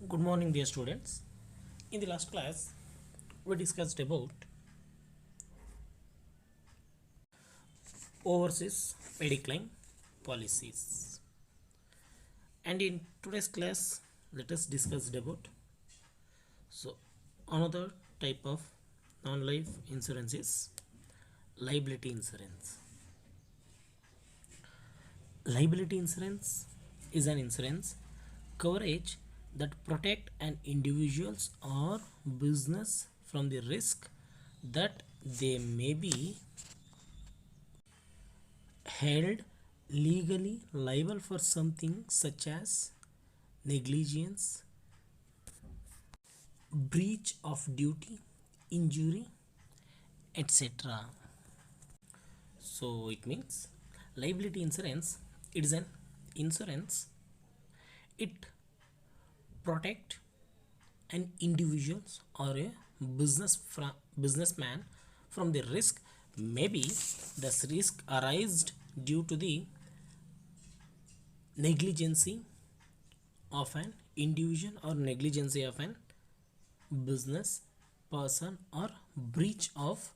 Good morning, dear students. In the last class, we discussed about overseas mediclaim policies, and in today's class, let us discuss about another type of non-life insurance is liability insurance. Liability insurance is an insurance coverage that protect an individuals or business from the risk that they may be held legally liable for something such as negligence, breach of duty, injury, etc. So it means liability insurance, it is an insurance, it protect an individuals or a businessman from the risk. Maybe this risk arised due to the negligence of an individual or negligence of an business person or breach of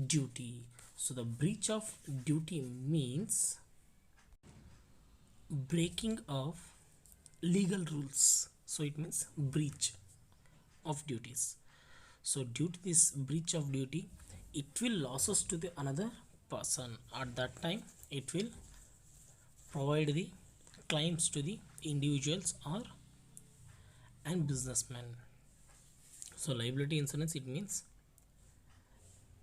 duty. So the breach of duty means breaking of legal rules. So it means breach of duties. So due to this breach of duty, it will losses to the another person. At that time, it will provide the claims to the individuals or and businessmen. So liability insurance, it means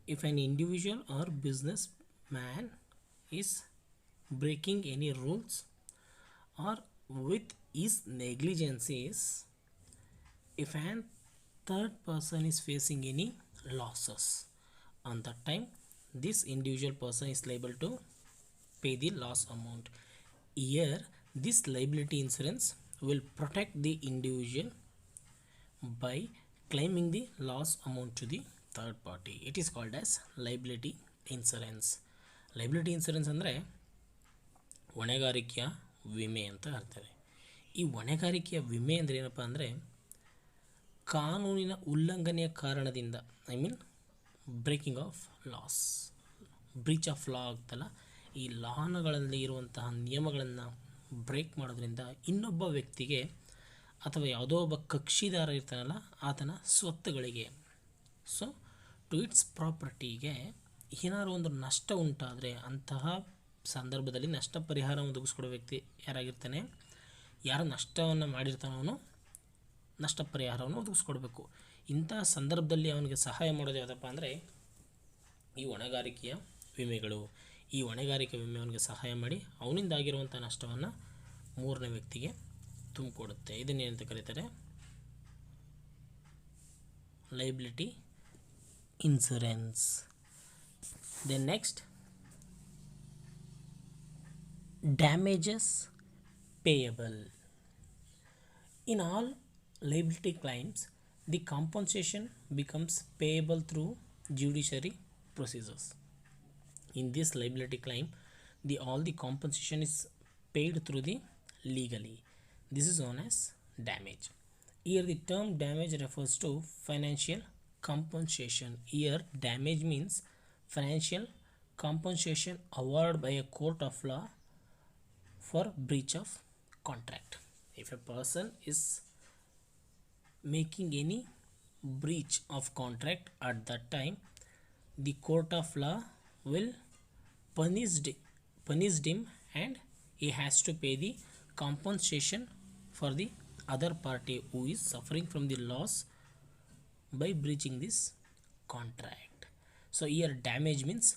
if an individual or businessman is breaking any rules or with his negligences, if an third person is facing any losses, on that time this individual person is liable to pay the loss amount. Here this liability insurance will protect the individual by claiming the loss amount to the third party. It is called as liability insurance. Liability insurance ಅಂದರೆ ಹೊಣೆಗಾರಿಕೆಯ ವಿಮೆ ಅಂತ ಹೇಳ್ತಾರೆ. ಈ ಹೊಣೆಗಾರಿಕೆಯ ವಿಮೆ ಅಂದರೆ ಏನಪ್ಪ ಅಂದರೆ ಕಾನೂನಿನ ಉಲ್ಲಂಘನೆಯ ಕಾರಣದಿಂದ breaking of laws, breach of law ಆಗ್ತಲ್ಲ, ಈ ಲಾಗಳಲ್ಲಿ ಇರುವಂತಹ ನಿಯಮಗಳನ್ನು ಬ್ರೇಕ್ ಮಾಡೋದ್ರಿಂದ ಇನ್ನೊಬ್ಬ ವ್ಯಕ್ತಿಗೆ ಅಥವಾ ಯಾವುದೋ ಒಬ್ಬ ಕಕ್ಷಿದಾರ ಇರ್ತಾನಲ್ಲ ಆತನ ಸ್ವತ್ತುಗಳಿಗೆ, ಸೊ ಟು ಇಟ್ಸ್ ಪ್ರಾಪರ್ಟಿಗೆ ಏನಾದರೂ ಒಂದು ನಷ್ಟ ಉಂಟಾದರೆ ಅಂತಹ ಸಂದರ್ಭದಲ್ಲಿ ನಷ್ಟ ಪರಿಹಾರ ಒದಗಿಸ್ಕೊಡೋ ವ್ಯಕ್ತಿ ಯಾರಾಗಿರ್ತಾನೆ, ಯಾರು ನಷ್ಟವನ್ನು ಮಾಡಿರ್ತಾನೋ ಅವನು ನಷ್ಟ ಪರಿಹಾರವನ್ನು ಒದಗಿಸ್ಕೊಡ್ಬೇಕು. ಇಂತಹ ಸಂದರ್ಭದಲ್ಲಿ ಅವನಿಗೆ ಸಹಾಯ ಮಾಡೋದು ಯಾವುದಪ್ಪ ಅಂದರೆ ಈ ಹೊಣೆಗಾರಿಕೆಯ ವಿಮೆಗಳು. ಈ ಹೊಣೆಗಾರಿಕೆ ವಿಮೆ ಅವನಿಗೆ ಸಹಾಯ ಮಾಡಿ ಅವನಿಂದ ಆಗಿರುವಂಥ ನಷ್ಟವನ್ನು ಮೂರನೇ ವ್ಯಕ್ತಿಗೆ ತುಂಬಿಕೊಡುತ್ತೆ. ಇದನ್ನೇನಂತ ಕರೀತಾರೆ, liability insurance. Then next, damages payable. In all liability claims, the compensation becomes payable through judiciary procedures. In this liability claim, all the compensation is paid through the legally. This is known as damage. Here the term damage refers to financial compensation. Here damage means financial compensation awarded by a court of law for breach of contract. If a person is making any breach of contract, at that time the court of law will punish him and he has to pay the compensation for the other party who is suffering from the loss by breaching this contract. So here damage means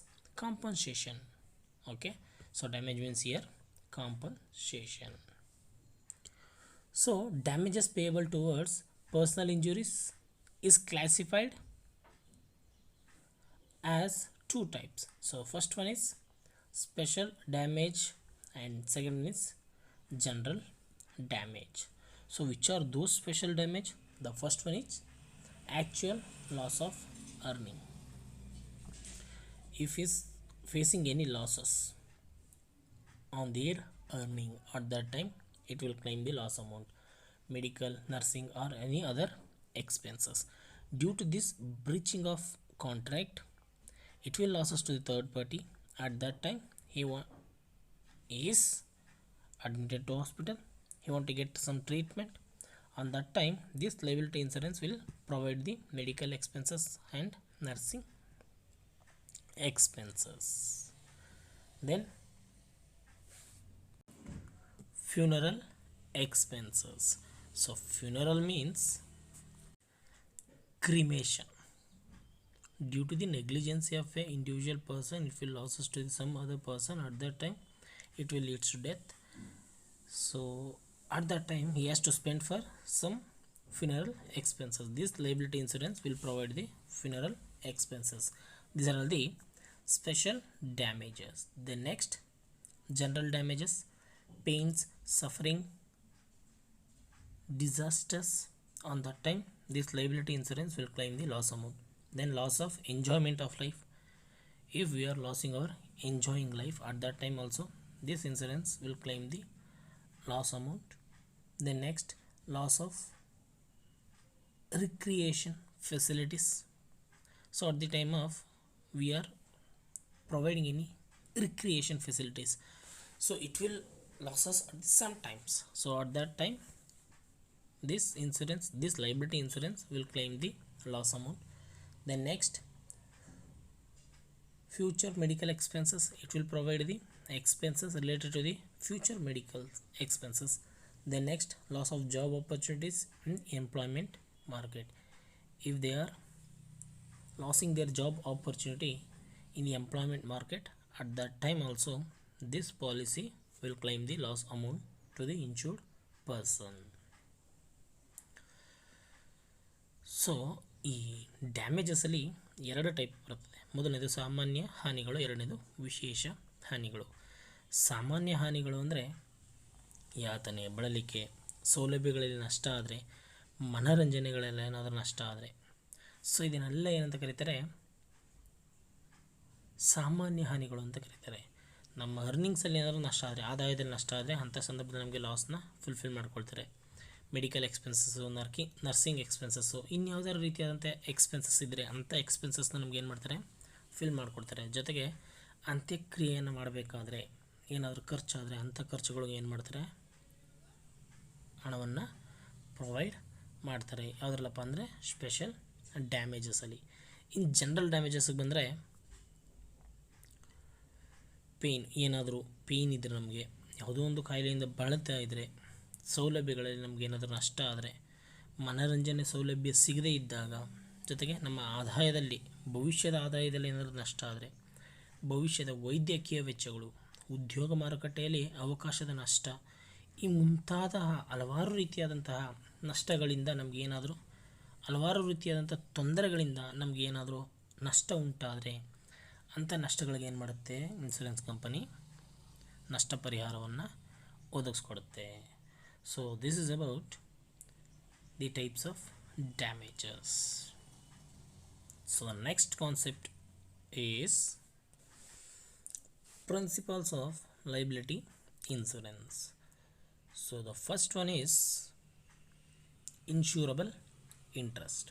compensation. Okay, so damage means here compensation. So damages payable towards personal injuries is classified as two types. So first one is special damage and second one is general damage. So which are those special damage? The first one is actual loss of earning. If he is facing any losses on their earning, at that time it will claim the loss amount. medical, nursing, or any other expenses. Due to this breaching of contract, it will losses to the third party. At that time, he is admitted to hospital. He want to get some treatment. On that time, this liability insurance will provide the medical expenses and nursing expenses. Then funeral expenses. So funeral means cremation. Due to the negligence of a individual person, it will losses to some other person. At that time, it will lead to death. So at that time, he has to spend for some funeral expenses. This liability insurance will provide the funeral expenses. These are all the special damages. The next, general damages, pains, suffering, disasters. On that time, this liability insurance will claim the loss amount. Then loss of enjoyment of life. If we are losing our enjoying life, at that time also this insurance will claim the loss amount. The next, loss of recreation facilities. So at the time of we are providing any recreation facilities, so it will losses at some times. So at that time, this insurance, this liability insurance will claim the loss amount. Then next, future medical expenses. It will provide the expenses related to the future medical expenses. Then next, loss of job opportunities in employment market. If they are losing their job opportunity in the employment market, at that time also this policy will claim the loss amount to the insured person. So ಈ ಡ್ಯಾಮೇಜಸಲ್ಲಿ ಎರಡು type ಬರ್ತದೆ. ಮೊದಲನೇದು ಸಾಮಾನ್ಯ ಹಾನಿಗಳು, ಎರಡನೇದು ವಿಶೇಷ ಹಾನಿಗಳು. ಸಾಮಾನ್ಯ ಹಾನಿಗಳು ಅಂದರೆ ಯಾತನೆ, ಬಳಲಿಕೆ, ಸೌಲಭ್ಯಗಳಲ್ಲಿ ನಷ್ಟ ಆದರೆ, ಮನೋರಂಜನೆಗಳೆಲ್ಲ ಏನಾದರೂ ನಷ್ಟ ಆದರೆ, ಸೊ ಇದನ್ನೆಲ್ಲ ಏನಂತ ಕರೀತಾರೆ, ಸಾಮಾನ್ಯ ಹಾನಿಗಳು ಅಂತ ಕರೀತಾರೆ. ನಮ್ಮ ಅರ್ನಿಂಗ್ಸಲ್ಲಿ ಏನಾದರೂ ನಷ್ಟ ಆದರೆ, ಆದಾಯದಲ್ಲಿ ನಷ್ಟ ಆದರೆ, ಅಂಥ ಸಂದರ್ಭದಲ್ಲಿ ನಮಗೆ ಲಾಸ್ನ ಫುಲ್ಫಿಲ್ ಮಾಡ್ಕೊಳ್ತಾರೆ. ಮೆಡಿಕಲ್ ಎಕ್ಸ್ಪೆನ್ಸಸ್ಸು, ನರ್ಸಿಂಗ್ ಎಕ್ಸ್ಪೆನ್ಸಸ್ಸು, ಇನ್ಯಾವುದಾದ್ರು ರೀತಿಯಾದಂಥ ಎಕ್ಸ್ಪೆನ್ಸಸ್ ಇದ್ದರೆ ಅಂಥ ಎಕ್ಸ್ಪೆನ್ಸಸ್ನ ನಮ್ಗೆ ಏನು ಮಾಡ್ತಾರೆ, ಫಿಲ್ ಮಾಡಿಕೊಡ್ತಾರೆ. ಜೊತೆಗೆ ಅಂತ್ಯಕ್ರಿಯೆಯನ್ನು ಮಾಡಬೇಕಾದ್ರೆ ಏನಾದರೂ ಖರ್ಚಾದರೆ ಅಂಥ ಖರ್ಚುಗಳಿಗೆ ಏನು ಮಾಡ್ತಾರೆ, ಹಣವನ್ನು ಪ್ರೊವೈಡ್ ಮಾಡ್ತಾರೆ. ಯಾವುದ್ರಲ್ಲಪ್ಪ ಅಂದರೆ ಸ್ಪೆಷಲ್ ಡ್ಯಾಮೇಜಸಲ್ಲಿ. ಇನ್ನು ಜನರಲ್ ಡ್ಯಾಮೇಜಸ್ಗೆ ಬಂದರೆ, ಪೇಯ್ನ್, ಏನಾದರೂ ಪೇಯ್ನ್ ಇದ್ದರೆ, ನಮಗೆ ಯಾವುದೋ ಒಂದು ಕಾಯಿಲೆಯಿಂದ ಬಳಲ್ತಾ ಇದ್ದರೆ, ಸೌಲಭ್ಯಗಳಲ್ಲಿ ನಮಗೇನಾದರೂ ನಷ್ಟ ಆದರೆ, ಮನೋರಂಜನೆ ಸೌಲಭ್ಯ ಸಿಗದೇ ಇದ್ದಾಗ, ಜೊತೆಗೆ ನಮ್ಮ ಆದಾಯದಲ್ಲಿ, ಭವಿಷ್ಯದ ಆದಾಯದಲ್ಲಿ ಏನಾದರೂ ನಷ್ಟ ಆದರೆ, ಭವಿಷ್ಯದ ವೈದ್ಯಕೀಯ ವೆಚ್ಚಗಳು, ಉದ್ಯೋಗ ಮಾರುಕಟ್ಟೆಯಲ್ಲಿ ಅವಕಾಶದ ನಷ್ಟ, ಈ ಮುಂತಾದ ಹಲವಾರು ರೀತಿಯಾದಂತಹ ನಷ್ಟಗಳಿಂದ ನಮಗೇನಾದರೂ, ಹಲವಾರು ರೀತಿಯಾದಂಥ ತೊಂದರೆಗಳಿಂದ ನಮಗೇನಾದರೂ ನಷ್ಟ ಉಂಟಾದರೆ, ಅಂಥ ನಷ್ಟಗಳಿಗೆ ಏನು ಮಾಡುತ್ತೆ ಇನ್ಸೂರೆನ್ಸ್ ಕಂಪನಿ, ನಷ್ಟ ಪರಿಹಾರವನ್ನು ಒದಗಿಸ್ಕೊಡುತ್ತೆ. So this is about the types of damages. So the next concept is principles of liability insurance. So the first one is insurable interest.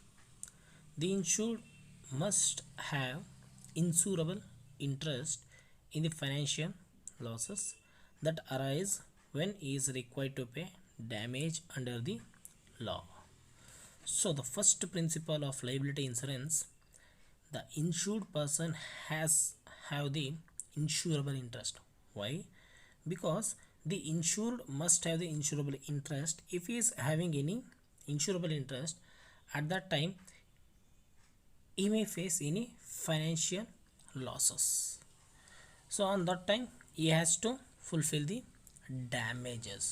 The insured must have insurable interest in the financial losses that arise when he is required to pay damage under the law. So the first principle of liability insurance, the insured person has have the insurable interest. Why? Because the insured must have the insurable interest. If he is having any insurable interest, at that time he may face any financial losses. So on that time he has to fulfill the damages.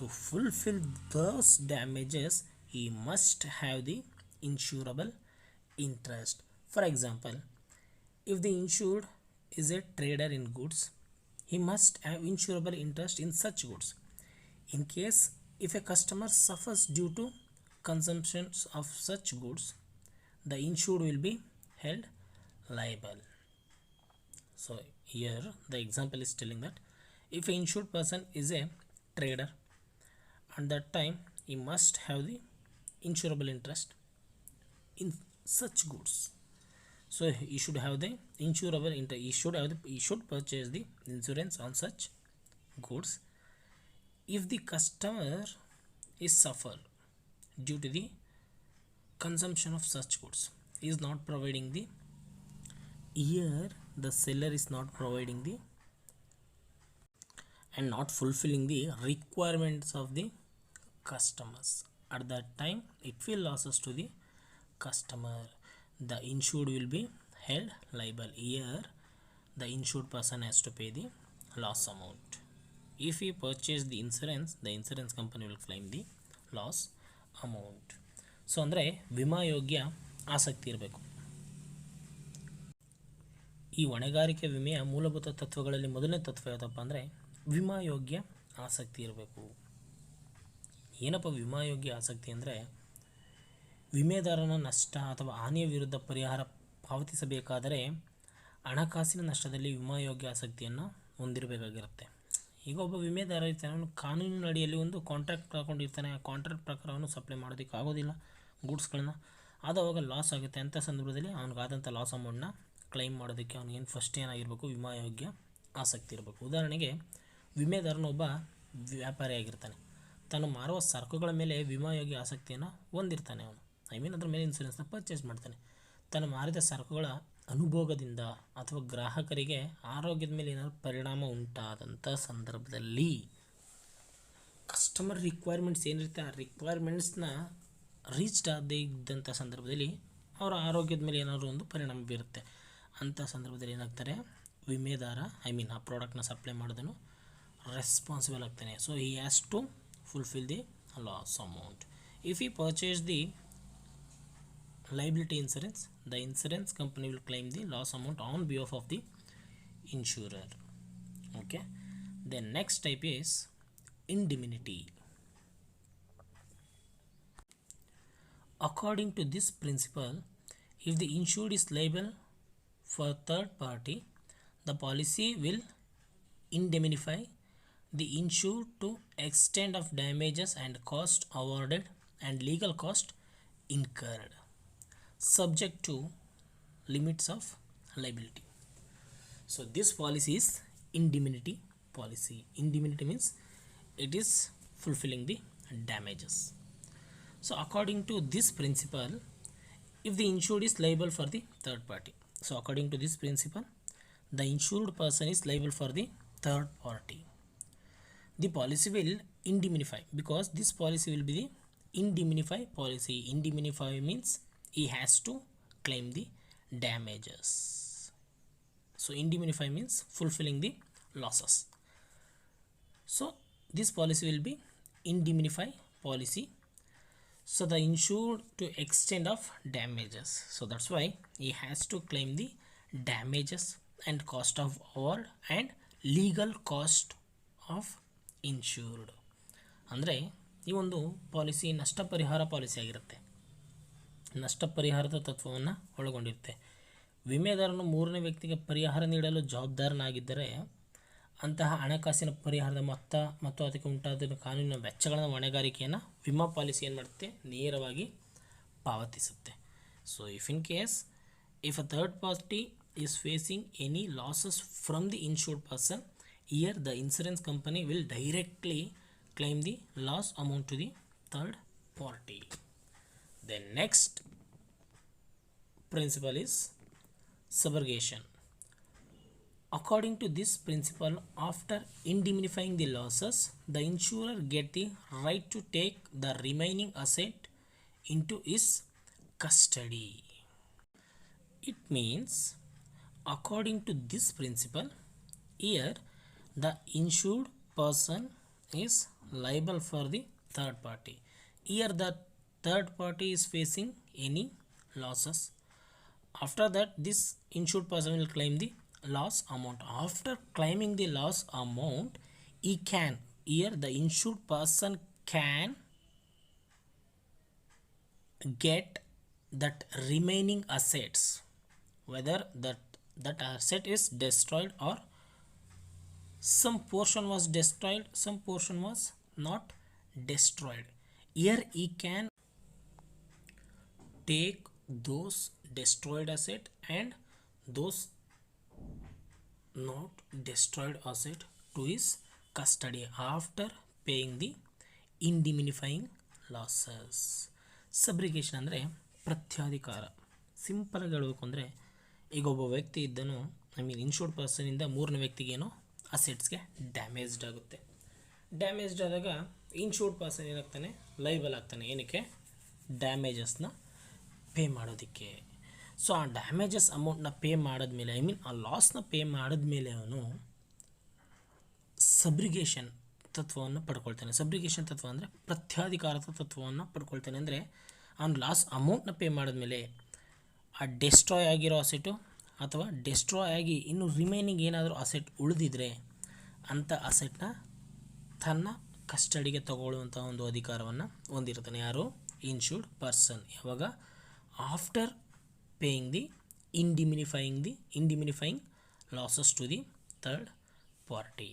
To fulfill those damages, he must have the insurable interest. For example, if the insured is a trader in goods, he must have insurable interest in such goods. In case if a customer suffers due to consumption of such goods, the insured will be held liable. So here the example is telling that if an insured person is a trader, at that time he must have the insurable interest in such goods. So he should have the insurable interest. He should purchase the insurance on such goods. If the customer is suffer due to the consumption of such goods, he is not providing the, here the seller is not providing the and not fulfilling the requirements of the customers. At that time, it will losses to the customer. The insured will be held liable. Here, the insured person has to pay the loss amount. If he purchase the insurance company will claim the loss amount. So ಅಂದರೆ ವಿಮಾ ಯೋಗ್ಯ ಆಸಕ್ತಿ ಇರಬೇಕು. ಈ ಹೊಣೆಗಾರಿಕೆ ವಿಮೆಯ ಮೂಲಭೂತ ತತ್ವಗಳಲ್ಲಿ ಮೊದಲನೇ ತತ್ವ ಯಾವುದಪ್ಪ ಅಂದರೆ ವಿಮಾ ಯೋಗ್ಯ ಆಸಕ್ತಿ ಇರಬೇಕು. ಏನಪ್ಪ ವಿಮಾ ಯೋಗ್ಯ ಆಸಕ್ತಿ ಅಂದರೆ ವಿಮೆದಾರನ ನಷ್ಟ ಅಥವಾ ಹಾನಿಯ ವಿರುದ್ಧ ಪರಿಹಾರ ಪಾವತಿಸಬೇಕಾದರೆ ಹಣಕಾಸಿನ ನಷ್ಟದಲ್ಲಿ ವಿಮಾ ಯೋಗ್ಯ ಆಸಕ್ತಿಯನ್ನು ಹೊಂದಿರಬೇಕಾಗಿರುತ್ತೆ. ಈಗ ಒಬ್ಬ ವಿಮೆದಾರ ಇರ್ತಾನೆ, ಅವನು ಕಾನೂನಿನ ಅಡಿಯಲ್ಲಿ ಒಂದು ಕಾಂಟ್ರಾಕ್ಟ್ ತಗೊಂಡಿರ್ತಾನೆ. ಆ ಕಾಂಟ್ರಾಕ್ಟ್ ಪ್ರಕಾರ ಅವನು ಸಪ್ಲೈ ಮಾಡೋದಕ್ಕೆ ಆಗೋದಿಲ್ಲ ಗೂಡ್ಸ್ಗಳನ್ನ, ಅದು ಅವಾಗ ಲಾಸ್ ಆಗುತ್ತೆ. ಅಂಥ ಸಂದರ್ಭದಲ್ಲಿ ಅವನಿಗಾದಂಥ ಲಾಸ್ ಅಮೌಂಟ್ನ ಕ್ಲೈಮ್ ಮಾಡೋದಕ್ಕೆ ಅವನಿಗೇನು ಫಸ್ಟ್ ಏನಾಗಿರಬೇಕು, ವಿಮಾ ಯೋಗ್ಯ ಆಸಕ್ತಿ ಇರಬೇಕು. ಉದಾಹರಣೆಗೆ ವಿಮೆದಾರನ ಒಬ್ಬ ವ್ಯಾಪಾರಿಯಾಗಿರ್ತಾನೆ, ತಾನು ಮಾರುವ ಸರಕುಗಳ ಮೇಲೆ ವಿಮಾ ಯೋಗ್ಯ ಆಸಕ್ತಿಯನ್ನು ಹೊಂದಿರ್ತಾನೆ. ಅವನು ಅದ್ರ ಮೇಲೆ ಇನ್ಸೂರೆನ್ಸ್ನ ಪರ್ಚೇಸ್ ಮಾಡ್ತಾನೆ. ತಾನು ಮಾರಿದ ಸರಕುಗಳ ಅನುಭೋಗದಿಂದ ಅಥವಾ ಗ್ರಾಹಕರಿಗೆ ಆರೋಗ್ಯದ ಮೇಲೆ ಏನಾದರೂ ಪರಿಣಾಮ ಉಂಟಾದಂಥ ಸಂದರ್ಭದಲ್ಲಿ ಕಸ್ಟಮರ್ ರಿಕ್ವೈರ್ಮೆಂಟ್ಸ್ ಏನಿರುತ್ತೆ ಆ ರಿಕ್ವೈರ್ಮೆಂಟ್ಸ್ನ ರೀಚ್ಡ್ ಆಗದೇ ಇದ್ದಂಥ ಸಂದರ್ಭದಲ್ಲಿ ಅವರ ಆರೋಗ್ಯದ ಮೇಲೆ ಏನಾದರೂ ಒಂದು ಪರಿಣಾಮ ಬೀರುತ್ತೆ. ಅಂಥ ಸಂದರ್ಭದಲ್ಲಿ ಏನಾಗ್ತಾರೆ, ವಿಮೆದಾರ ಆ ಪ್ರಾಡಕ್ಟ್ನ ಸಪ್ಲೈ ಮಾಡೋದನ್ನು ರೆಸ್ಪಾನ್ಸಿಬಲ್ ಆಗ್ತಾನೆ. So he has to fulfil the loss amount. If he purchase the liability insurance, the insurance company will claim the loss amount on behalf of the insurer. Okay, the next type is indemnity. According to this principle, if the insured is liable for third party, the policy will indemnify the insured to extent of damages and cost awarded and legal cost incurred, subject to limits of liability. So this policy is indemnity policy. Indemnity means it is fulfilling the damages. So according to this principle, if the insured is liable for the third party, so according to this principle, the insured person is liable for the third party, the policy will indemnify, because this policy will be the indemnify policy. Indemnify means he has to claim the damages. So indemnify means fulfilling the losses. So this policy will be indemnify policy. So the insured to extent of damages. So that's why he has to claim the damages and cost of award and legal cost of insured. ಅಂದರೆ ಈ ಒಂದು policy ನಷ್ಟ ಪರಿಹಾರ policy ಆಗಿರುತ್ತೆ. ನಷ್ಟ ಪರಿಹಾರದ ತತ್ವವನ್ನು ಒಳಗೊಂಡಿರುತ್ತೆ. ವಿಮೆದಾರನು ಮೂರನೇ ವ್ಯಕ್ತಿಗೆ ಪರಿಹಾರ ನೀಡಲು ಜವಾಬ್ದಾರನಾಗಿದ್ದರೆ ಅಂತಹ ಹಣಕಾಸಿನ ಪರಿಹಾರದ ಮೊತ್ತ ಮತ್ತು ಅದಕ್ಕೆ ಉಂಟಾದ ಕಾನೂನಿನ ವೆಚ್ಚಗಳ ಹೊಣೆಗಾರಿಕೆಯನ್ನು ವಿಮಾ ಪಾಲಿಸಿ ಏನು ಮಾಡುತ್ತೆ, ನೇರವಾಗಿ ಪಾವತಿಸುತ್ತೆ. So if a third party is facing any losses from the insured person, here the insurance company will directly claim the loss amount to the third party. The next principle is subrogation. According to this principle, after indemnifying the losses, the insurer get the right to take the remaining asset into his custody. It means, according to this principle, here the insured person is liable for the third party. Here the third party is facing any losses. After that, this insured person will claim the loss amount. After claiming the loss amount, here the insured person can get that remaining assets, whether that asset is destroyed or some portion was destroyed, some portion was not destroyed. here he can take those destroyed asset and those not destroyed asset to his custody after paying the indemnifying losses. Subrogation ಅಂದರೆ ಪ್ರತ್ಯಾಧಿಕಾರ. ಸಿಂಪಲಾಗಿ ಹೇಳಬೇಕು ಅಂದರೆ ಈಗ ಒಬ್ಬ ವ್ಯಕ್ತಿ ಇದ್ದನು, insured ಪರ್ಸನಿಂದ ಮೂರನೇ ವ್ಯಕ್ತಿಗೇನೋ ಅಸೆಟ್ಸ್ಗೆ ಡ್ಯಾಮೇಜ್ಡ್ ಆಗುತ್ತೆ. ಡ್ಯಾಮೇಜ್ಡ್ ಆದಾಗ ಇನ್ಶೂರ್ಡ್ ಪರ್ಸನ್ ಏನಾಗ್ತಾನೆ, ಲೈಬಲ್ ಆಗ್ತಾನೆ. ಏನಕ್ಕೆ? ಡ್ಯಾಮೇಜಸ್ನ ಪೇ ಮಾಡೋದಕ್ಕೆ. ಸೊ ಆ ಡ್ಯಾಮೇಜಸ್ ಅಮೌಂಟ್ನ ಪೇ ಮಾಡಿದ್ಮೇಲೆ, ಆ ಲಾಸ್ನ ಪೇ ಮಾಡಿದ್ಮೇಲೆ ಅವನು ಸಬ್ರಿಗೇಷನ್ ತತ್ವವನ್ನು ಪಡ್ಕೊಳ್ತಾನೆ. ಸಬ್ರಿಗೇಷನ್ ತತ್ವ ಅಂದರೆ ಪ್ರತ್ಯಾಧಿಕಾರದ ತತ್ವವನ್ನು ಪಡ್ಕೊಳ್ತಾನೆ. ಅಂದರೆ ಅವ್ನು ಲಾಸ್ ಅಮೌಂಟ್ನ ಪೇ ಮಾಡಿದ್ಮೇಲೆ ಆ ಡೆಸ್ಟ್ರಾಯ್ ಆಗಿರೋ ಅಸೆಟು ಅಥವಾ ಡೆಸ್ಟ್ರಾಯ್ ಆಗಿ ಇನ್ನು ರಿಮೈನಿಂಗ್ ಏನಾದರೂ ಅಸೆಟ್ ಉಳಿದಿದ್ರೆ ಅಂಥ ಅಸೆಟ್ನ ತನ್ನ ಕಸ್ಟಡಿಗೆ ತಗೊಳ್ಳುವಂಥ ಒಂದು ಅಧಿಕಾರವನ್ನು ಹೊಂದಿರ್ತಾನೆ. ಯಾರು? Insured person. ಯಾವಾಗ? After paying the indemnifying losses to the third party.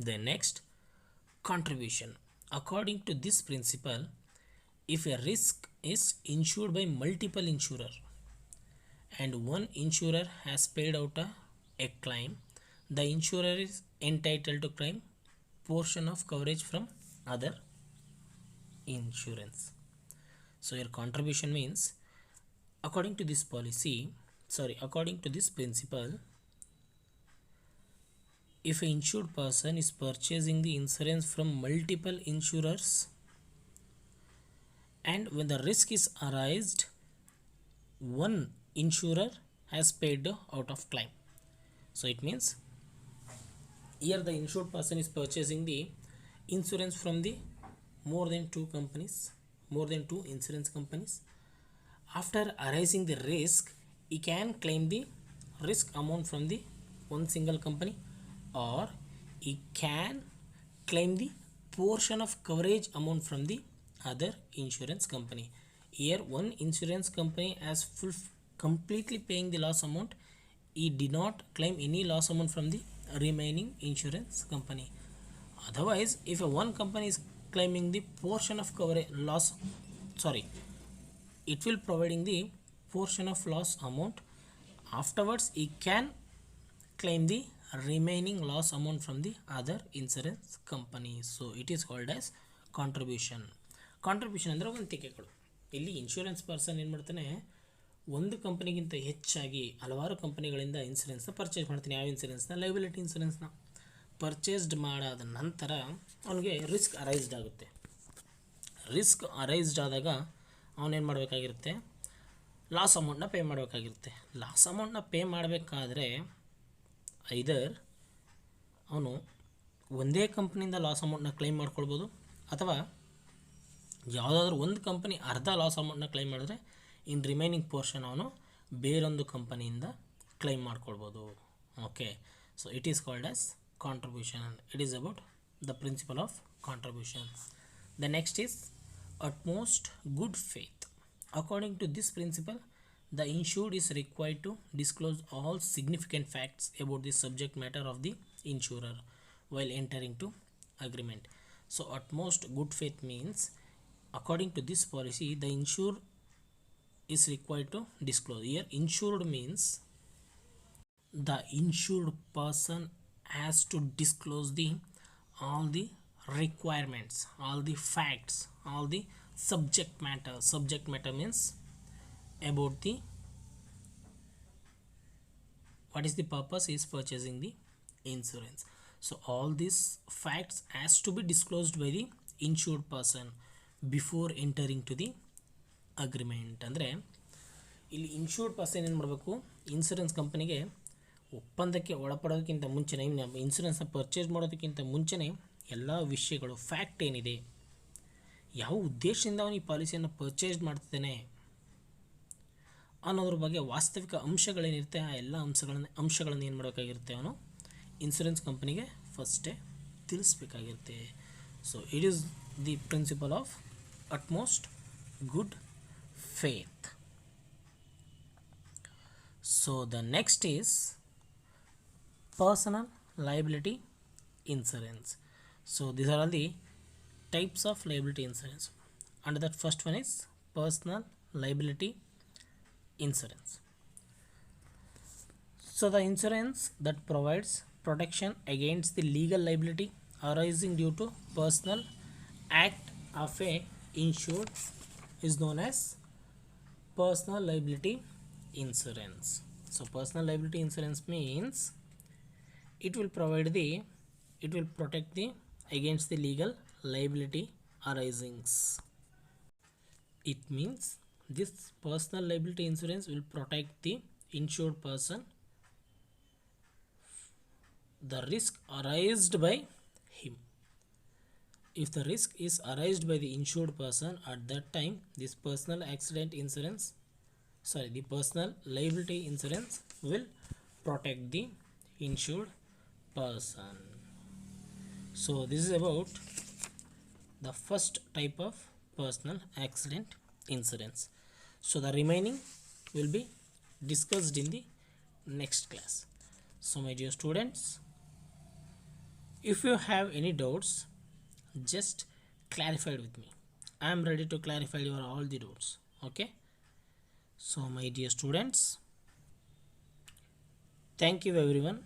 The next, contribution. According to this principle, if a risk is insured by multiple insurer and one insurer has paid out a claim, the insurer is entitled to claim portion of coverage from other insurance. So your contribution means, according to this principle, if an insured person is purchasing the insurance from multiple insurers and when the risk is arised, one insurer has paid out of claim. So it means here the insured person is purchasing the insurance from the more than two insurance companies. After arising the risk, he can claim the risk amount from the one single company, or he can claim the portion of coverage amount from the other insurance company. Here one insurance company has completely paying the loss amount. He did not claim any loss amount from the remaining insurance company. Otherwise, if one company is claiming the portion of it will providing the portion of loss amount. Afterwards he can claim the remaining loss amount from the other insurance company. So it is called as contribution. ಅಂದರೆ ವಂತಿಕೆಗಳು. ಇಲ್ಲಿ insurance person ಏನು ಮಾಡ್ತಾನೆ, ಒಂದು ಕಂಪನಿಗಿಂತ ಹೆಚ್ಚಾಗಿ ಹಲವಾರು ಕಂಪನಿಗಳಿಂದ ಇನ್ಸೂರೆನ್ಸ್ನ purchase ಮಾಡ್ತಾನೆ. ಯಾವ ಇನ್ಸೂರೆನ್ಸ್ನ? ಲೈಬಿಲಿಟಿ ಇನ್ಸೂರೆನ್ಸ್ನ ಪರ್ಚೇಸ್ಡ್ ಮಾಡಾದ ನಂತರ ಅವನಿಗೆ ರಿಸ್ಕ್ ಅರೈಸ್ಡ್ ಆಗುತ್ತೆ. ರಿಸ್ಕ್ ಅರೈಸ್ಡ್ ಆದಾಗ ಅವನೇನು ಮಾಡಬೇಕಾಗಿರುತ್ತೆ? ಲಾಸ್ ಅಮೌಂಟ್ನ ಪೇ ಮಾಡಬೇಕಾಗಿರುತ್ತೆ. ಲಾಸ್ ಅಮೌಂಟ್ನ ಪೇ ಮಾಡಬೇಕಾದ್ರೆ ಐದರ್ ಅವನು ಒಂದೇ ಕಂಪ್ನಿಯಿಂದ ಲಾಸ್ ಅಮೌಂಟ್ನ ಕ್ಲೈಮ್ ಮಾಡ್ಕೊಳ್ಬೋದು, ಅಥವಾ ಯಾವುದಾದ್ರೂ ಒಂದು ಕಂಪನಿ ಅರ್ಧ ಲಾಸ್ ಅಮೌಂಟ್ನ ಕ್ಲೈಮ್ ಮಾಡಿದ್ರೆ ಇನ್ ರಿಮೈನಿಂಗ್ ಪೋರ್ಷನ್ ಅವನು ಬೇರೊಂದು ಕಂಪನಿಯಿಂದ ಕ್ಲೈಮ್ ಮಾಡ್ಕೊಳ್ಬೋದು. Okay, so it is called as contribution. It is about the principle of contribution. The next is utmost good faith. According to this principle, the insured is required to disclose all significant facts about the subject matter of the insurer while entering to agreement. So utmost good faith means, according to this policy, the insured is required to disclose. Here insured means the insured person has to disclose all the requirements, all the facts, all the subject matter. Subject matter means about the what is the purpose is purchasing the insurance. So all these facts has to be disclosed by the insured person before entering to the agreement. ಅಂದರೆ ಇಲ್ಲಿ insured person ಏನು ಮಾಡಬೇಕು, insurance ಕಂಪನಿಗೆ ಒಪ್ಪಂದಕ್ಕೆ ಒಳಪಡೋದಕ್ಕಿಂತ ಮುಂಚೆನೇ, ಇನ್ಸೂರೆನ್ಸ್ನ purchase ಮಾಡೋದಕ್ಕಿಂತ ಮುಂಚೆನೇ ಎಲ್ಲ ವಿಷಯಗಳು, ಫ್ಯಾಕ್ಟ್ ಏನಿದೆ, ಯಾವ ಉದ್ದೇಶದಿಂದ ಅವನು ಈ ಪಾಲಿಸಿಯನ್ನು ಪರ್ಚೇಸ್ ಮಾಡ್ತಿದ್ದಾನೆ ಅನ್ನೋದ್ರ ಬಗ್ಗೆ ವಾಸ್ತವಿಕ ಅಂಶಗಳೇನಿರುತ್ತೆ ಆ ಎಲ್ಲ ಅಂಶಗಳನ್ನು ಏನು ಮಾಡಬೇಕಾಗಿರುತ್ತೆ, ಅವನು ಇನ್ಸೂರೆನ್ಸ್ ಕಂಪನಿಗೆ ಫಸ್ಟೇ ತಿಳಿಸ್ಬೇಕಾಗಿರುತ್ತೆ. So it is the principle of utmost good faith. So the next is personal liability insurance. So these are all the types of liability insurance. And that first one is personal liability insurance. So the insurance that provides protection against the legal liability arising due to personal act of a insured is known as personal liability insurance. So personal liability insurance means it will protect the against the legal liability arisings. It means this personal liability insurance will protect the insured person the risk arised by him. If the risk is arised by the insured person, at that time this personal liability insurance will protect the insured person. So this is about the first type of personal accident insurance. So the remaining will be discussed in the next class. So my dear students, if you have any doubts, just clarify it with me. I am ready to clarify your all the doubts. Okay. So my dear students, thank you everyone